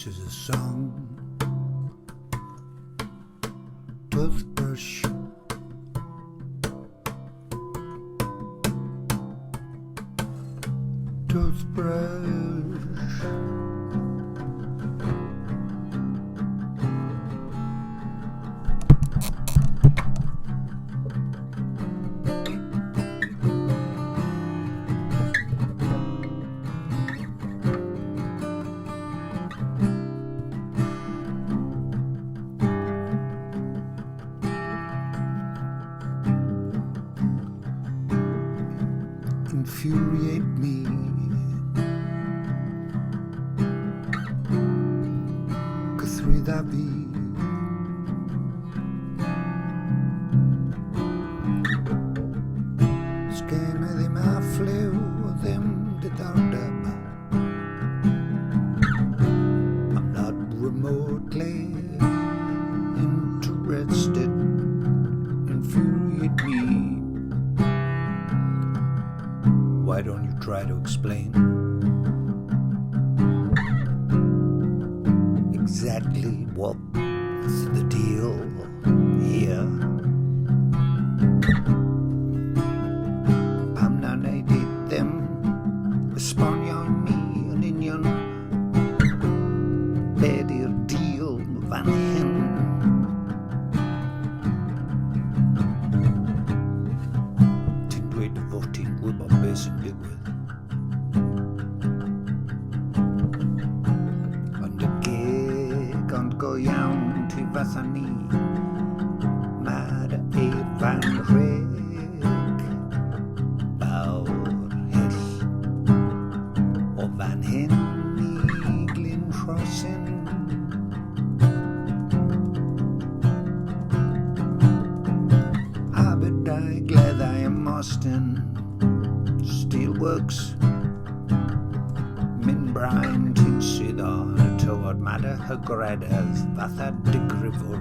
This is a song, toothbrush, toothbrush. Infuriate me, gythrwydda fi. Sgen I ddim a ffliw, ddim diddordeb. I'm not remotely interested. Infuriate me. Why don't you try to explain exactly what's the deal here? Pam na wneud I ddim esbonio I mi yn union be di'r deal fan hyn? Ti'n dweud fod ti'n gwybod be sy'n digwydd, ond y gig ond go iawn ti fatha ni, mae'r eirfa'n rheg fawr hyll o fan hyn I Glyn Rhosyn. Aberdai, Gleddau ym Mostyn, Steelworks, mynd brain ti'n sydd o'n y tywod mada hygrededd fatha digrifwr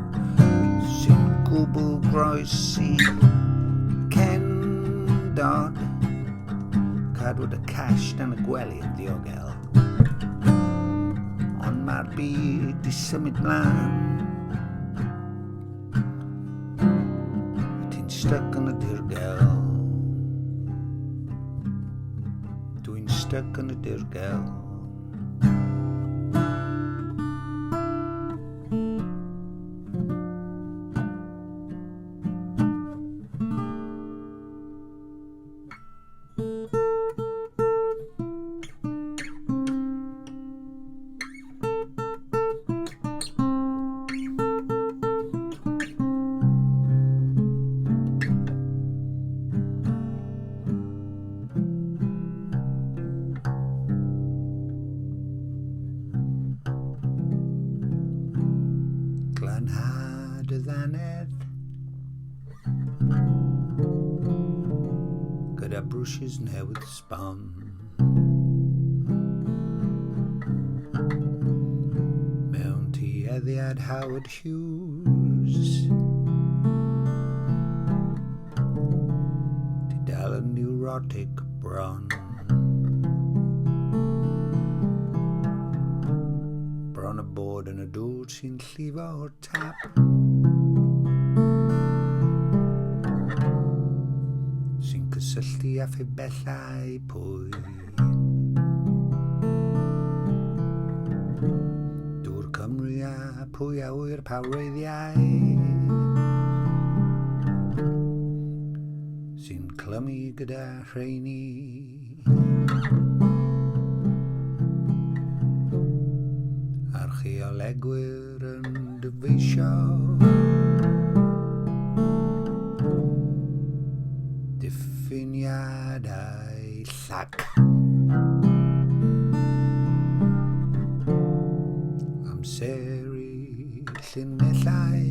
sy'n gwbl groes I cendod, cadwyd y cash dan y gwely yn ddiogel, ond mae'r byd I symud mlaen. Ti'n stuck yn y dirgel, dwi'n stuck yn y dirgel. Brwshia Dy Ddannedd, gyda brwsys newydd sbon. Mewn tueddiad Howard Hughes, di dal yn neurotic bron. Bron y bod yn y dŵr sy'n llifo o'r tap. Sy'n cysylltu a phibellau pwy. Dŵr Cymru a pwy a wyr pa wreiddiau. Sy'n clymu gyda rheini. Archeolegwyr yn dyfeisio diffiniadau llac. Amser I llinellau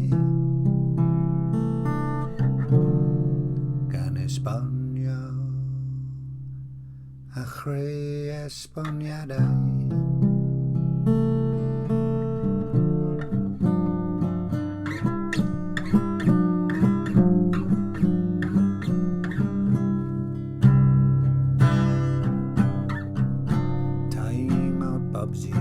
gan esbonio a chreu esboniadau. Bubsy,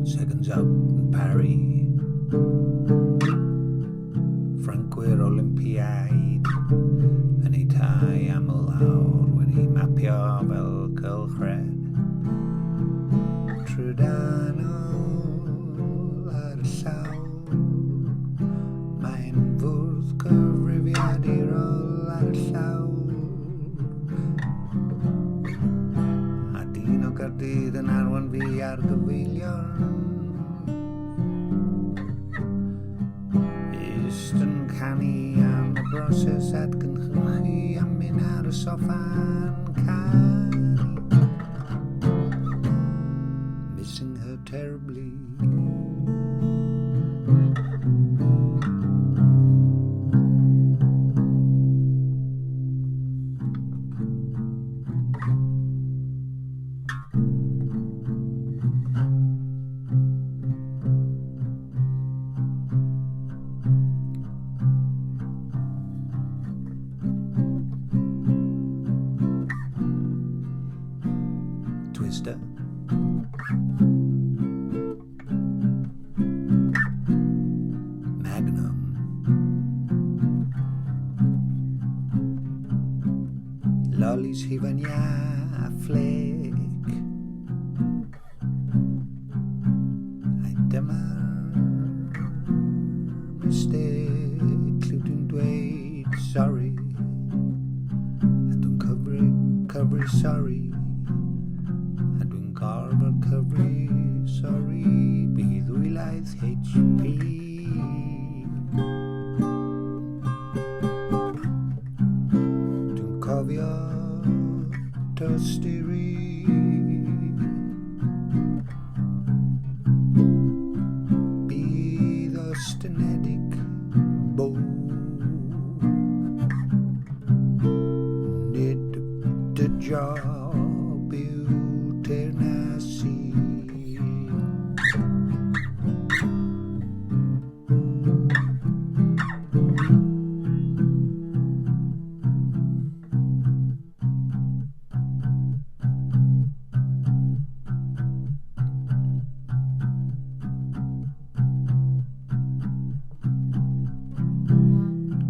seconds out and parry. Francwyr Olympiaid yn ei tai am y lawr wedi mapio fel cylchred. Trydanol ar y llawr, mae'n fwrdd cyfrifiadurol ar y llawr. A dyn o Gaerdydd yn arwain fi ar gyfeilion. Ist yn canu am y broses adgynhyrchu am mynd ar y soffa'n canu. Missing her terribly. Twister. Magnum. Lollies hifania a flick. Ai dyma'r mistake lle dwi'n dweud sorry. A dwi'n cyfri sorry. A dwi'n gorfod cyfri sorry. Bydd wylaeth HP. Dwi'n cofio tosteri. Bydd ostynedig bo. Nid dy job yw teyrnasu.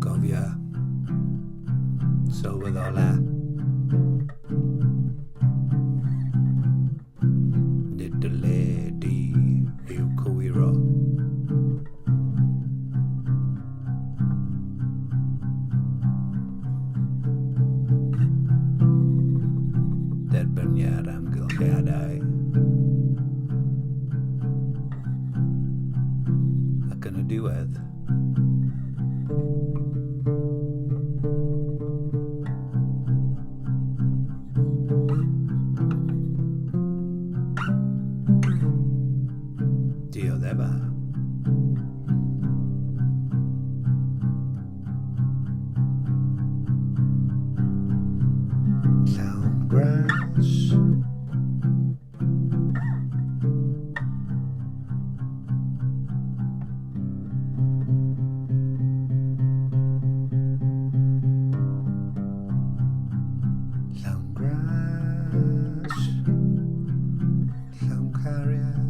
Gofia sylweddola. Nid dy le di yw cywiro. Derbyniad amgylchiadau. Ac yn y diwedd, dioddeffa. Llawn gras. Llawn gras. Llawn cariad.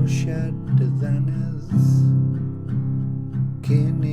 Brwshia Dy Ddannedd, cyn